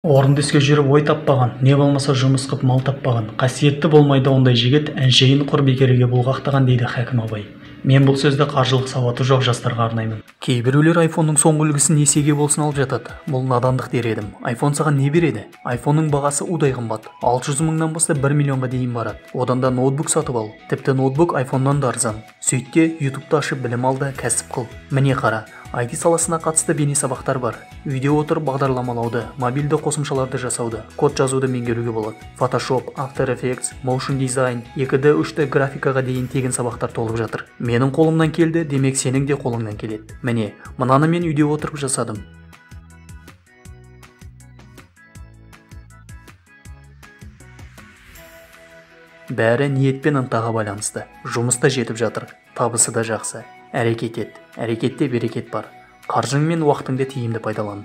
Орынды іске жүріп ой таппаған, не болмаса жұмыс қып мал таппаған. Қасиетті болмайды ондай жігіт, әншейін құр бекерге бұлғақтаған дейді Хәкім абай. Мен бұл сөзді қаржылық сауаты жоқ жастарға арнаймын. Кейбіреулер айфонның соңғы үлгісін несиеге болсын алып жатады. Бұл надандық дер едім. Айфон саған не береді? Айфонның бағасы удай қымбат. 600 мыңнан бастап 1 миллионға дейін барады. Одан да ноутбук сатып ал. Тіпті ноутбук айфоннан да арзан. Сөйтте ютубты ашып білім ал да кәсіп қыл. Міне қара. IT саласына қатысты бейне сабақтар бар. Үйде отырып бағдарламалауды, мобильді қосымшаларды жасауды, код жазуды меңгеруге болады. Photoshop, After Effects, Motion Design, 2D, 3D графикаға дейін тегін сабақтар толып жатыр. Менің қолымнан келді, демек сенің де қолыңнан келеді. Міне, мынаны мен үйде отырып жасадым. Бәрі ниет пен ынтаға байланысты. Жұмыста жетіп жатыр, табысы да жақсы. Әрекет ет, әрекетте берекет бар. Қаржың мен уақытыңды тиімді пайдалан.